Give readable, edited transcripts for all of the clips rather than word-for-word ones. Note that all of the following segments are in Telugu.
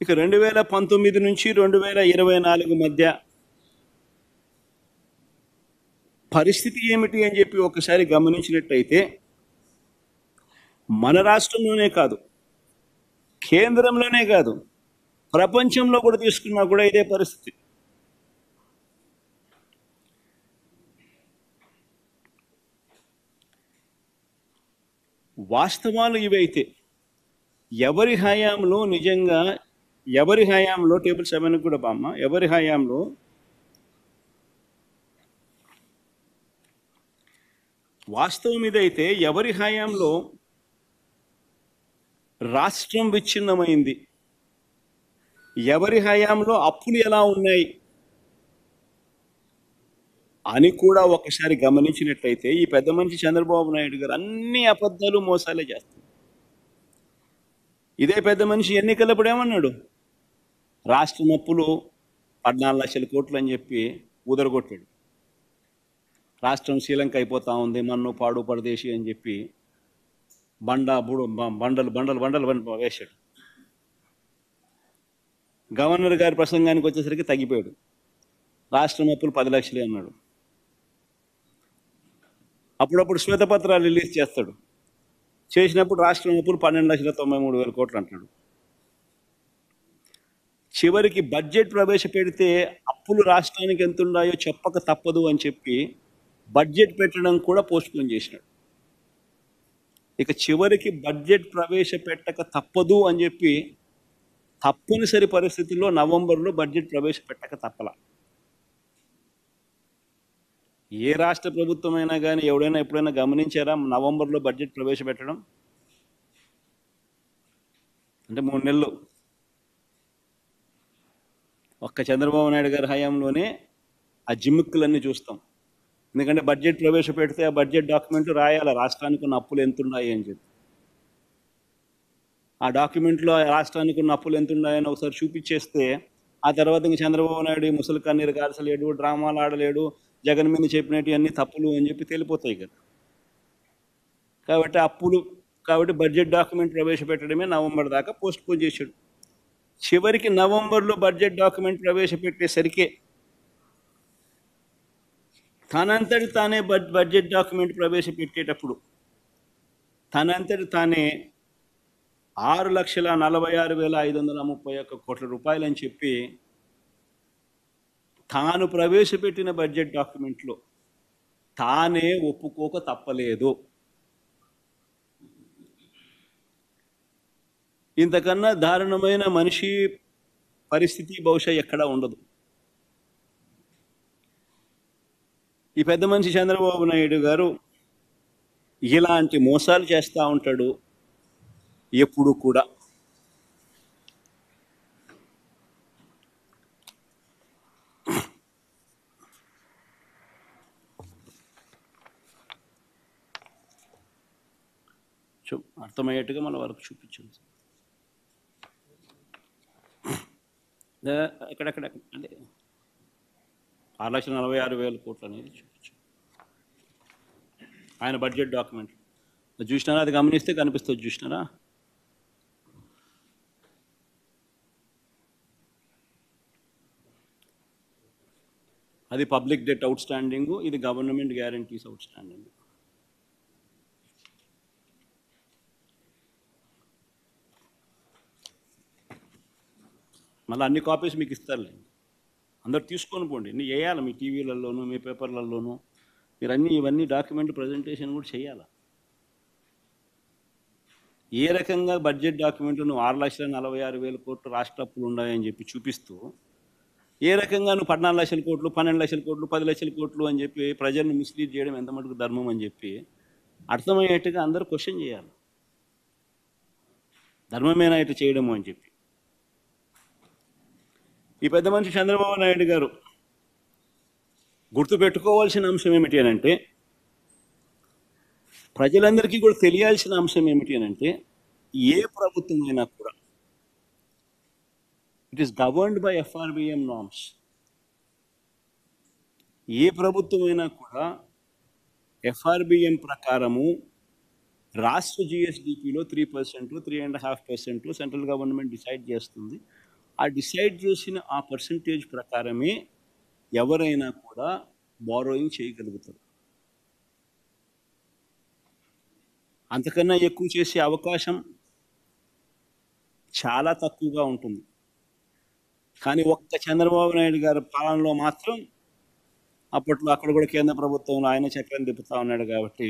ఇక 2019 నుంచి 2024 మధ్య పరిస్థితి ఏమిటి అని చెప్పి ఒకసారి గమనించినట్టయితే మన రాష్ట్రంలోనే కాదు, కేంద్రంలోనే కాదు, ప్రపంచంలో కూడా తీసుకున్నా కూడా ఇదే పరిస్థితి. వాస్తవాలు ఇవైతే ఎవరి హయాంలో నిజంగా టేబుల్ 7 కూడా బామ్మ, ఎవరి హయాంలో వాస్తవం ఇదైతే ఎవరి హయాంలో రాష్ట్రం విచ్ఛిన్నమైంది, ఎవరి హయాంలో అప్పులు ఎలా ఉన్నాయి అని కూడా ఒకసారి గమనించినట్లయితే ఈ పెద్ద మనిషి చంద్రబాబు నాయుడు గారు అన్ని అబద్ధాలు మోసాలే చేస్తారు. ఇదే పెద్ద మనిషి ఎన్నికలప్పుడు ఏమన్నాడు? రాష్ట్రం అప్పులు 14 లక్షల కోట్లు అని చెప్పి ఊదరగొట్టాడు. రాష్ట్రం శ్రీలంక అయిపోతా ఉంది, మన్ను పాడు పరదేశి అని చెప్పి బండలు బండలు బండలు వేశాడు. గవర్నర్ గారి ప్రసంగానికి వచ్చేసరికి తగ్గిపోయాడు. రాష్ట్రం అప్పులు 10 లక్షలే అన్నాడు. అప్పుడప్పుడు శ్వేతపత్రాలు రిలీజ్ చేస్తాడు. చేసినప్పుడు రాష్ట్రం అప్పులు 12,93,000 కోట్లు అంటాడు. చివరికి బడ్జెట్ ప్రవేశపెడితే అప్పులు రాష్ట్రానికి ఎంత ఉన్నాయో చెప్పక తప్పదు అని చెప్పి బడ్జెట్ పెట్టడం కూడా పోస్ట్పోన్ చేసినాడు. ఇక చివరికి బడ్జెట్ ప్రవేశపెట్టక తప్పదు అని చెప్పి తప్పనిసరి పరిస్థితుల్లో నవంబర్లో బడ్జెట్ ప్రవేశపెట్టక తప్పల. ఏ రాష్ట్ర ప్రభుత్వం అయినా కానీ ఎవడైనా ఎప్పుడైనా గమనించారా నవంబర్లో బడ్జెట్ ప్రవేశపెట్టడం? అంటే 3 నెలలు ఒక్క చంద్రబాబు నాయుడు గారి హయాంలోనే ఆ జిమ్మిక్కులన్నీ చూస్తాం. ఎందుకంటే బడ్జెట్ ప్రవేశపెడితే ఆ బడ్జెట్ డాక్యుమెంట్ రాయాలి, రాష్ట్రానికి ఉన్న అప్పులు ఎంత ఉన్నాయి అని చెప్పి. ఆ డాక్యుమెంట్లో రాష్ట్రానికి ఉన్న అప్పులు ఎంత ఉన్నాయని ఒకసారి చూపించేస్తే ఆ తర్వాత ఇంక చంద్రబాబు నాయుడు ముసలి కన్నీరు కాల్చలేడు, డ్రామాలు ఆడలేడు, జగన్ మీద చెప్పినట్టు అన్ని తప్పులు అని చెప్పి తెలిపోతాయి కదా. కాబట్టి బడ్జెట్ డాక్యుమెంట్ ప్రవేశపెట్టడమే నవంబర్ దాకా పోస్ట్పోన్ చేశాడు. చివరికి నవంబర్లో బడ్జెట్ డాక్యుమెంట్ ప్రవేశపెట్టేసరికి తనంతటి తానే బడ్జెట్ డాక్యుమెంట్ ప్రవేశపెట్టేటప్పుడు తనంతటి తానే 6,46,531 కోట్ల రూపాయలు అని చెప్పి తాను ప్రవేశపెట్టిన బడ్జెట్ డాక్యుమెంట్లో తానే ఒప్పుకోక తప్పలేదు. ఇంతకన్నా దారుణమైన మనిషి పరిస్థితి బహుశా ఎక్కడా ఉండదు. ఈ పెద్ద మనిషి చంద్రబాబు నాయుడు గారు ఇలాంటి మోసాలు చేస్తూ ఉంటాడు ఎప్పుడు కూడా. అర్థమయ్యేట్టుగా మన వరకు చూపించాం. ఎక్కడెక్కడ అంటే 6,46,000 కోట్లు అనేది చూపించాం ఆయన బడ్జెట్ డాక్యుమెంట్. చూసినారా? అది గమనిస్తే కనిపిస్తుంది. చూసినారా? అది పబ్లిక్ డెట్ అవుట్ స్టాండింగ్, ఇది గవర్నమెంట్ గ్యారంటీస్ అవుట్ స్టాండింగ్. మళ్ళీ అన్ని కాపీస్ మీకు ఇస్తారులే, అందరు తీసుకొని పోండి. ఇన్ని వేయాలి మీ టీవీలలోనూ మీ పేపర్లలోనూ. మీరు ఇవన్నీ డాక్యుమెంట్ ప్రజెంటేషన్ కూడా చేయాలి. ఏ రకంగా బడ్జెట్ డాక్యుమెంట్ నువ్వు 6,46,000 కోట్లు రాష్ట్ర అప్పులు ఉన్నాయని చెప్పి చూపిస్తూ, ఏ రకంగా నువ్వు 14 లక్షల కోట్లు 12 లక్షల కోట్లు 10 లక్షల కోట్లు అని చెప్పి ప్రజలను మిస్లీడ్ చేయడం ఎంత మటుకు ధర్మం అని చెప్పి అర్థమయ్యేట్టుగా అందరూ క్వశ్చన్ చేయాలి. ధర్మమేనా ఇటు చేయడము అని చెప్పి. ఈ పెద్ద మనిషి చంద్రబాబు నాయుడు గారు గుర్తుపెట్టుకోవాల్సిన అంశం ఏమిటి అని అంటే, ప్రజలందరికీ కూడా తెలియాల్సిన అంశం ఏమిటి అని అంటే, ఏ ప్రభుత్వం అయినా కూడా it is governed by FRBM norms. ఏ ప్రభుత్వం అయినా కూడా FRBM ప్రకారము రాష్ట్ర GSDPలో 3%, 3.5% సెంట్రల్ గవర్నమెంట్ డిసైడ్ చేస్తుంది. ఆ డిసైడ్ చేసిన ఆ పర్సంటేజ్ ప్రకారమే ఎవరైనా కూడా బారోయింగ్ చేయగలుగుతారు. అంతకన్నా ఎక్కువ చేసే అవకాశం చాలా తక్కువగా ఉంటుంది. కానీ ఒక్క చంద్రబాబు నాయుడు గారి పాలనలో మాత్రం అప్పట్లో అక్కడ కూడా కేంద్ర ప్రభుత్వంలో ఆయన చక్రం తిప్పుతా ఉన్నాడు కాబట్టి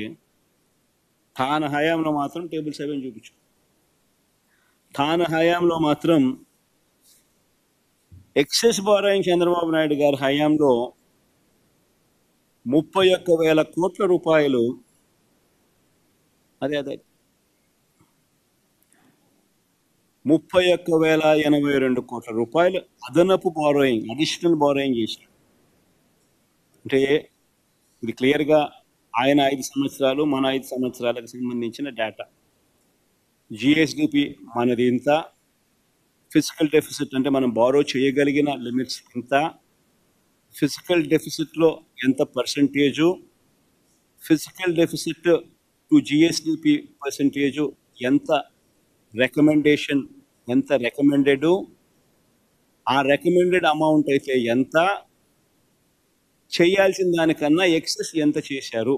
తాను హయాంలో మాత్రం టేబుల్ 7 చూపించు. తాను హయాంలో మాత్రం ఎక్సెస్ బారోయింగ్ చంద్రబాబు నాయుడు గారి హయాంలో 31,000 కోట్ల రూపాయలు అదే 31,082 కోట్ల రూపాయలు అదనపు బారోయింగ్, అడిషనల్ బారోయింగ్ చేశారు. అంటే ఇది క్లియర్గా ఆయన 5 సంవత్సరాలు మన 5 సంవత్సరాలకు సంబంధించిన డేటా. జిఎస్డిపి మనది ఇంత, ఫిజికల్ డెఫిసిట్ అంటే మనం బారో చేయగలిగిన లిమిట్స్ ఇంత, ఫిజికల్ డెఫిసిట్లో ఎంత percentage, physical deficit to GSDP percentage ఎంత, రికమెండేషన్ ఎంత రికమెండెడ్, ఆ రికమెండెడ్ అమౌంట్ అయితే ఎంత, చేయాల్సిన దానికన్నా ఎక్సెస్ ఎంత చేశారు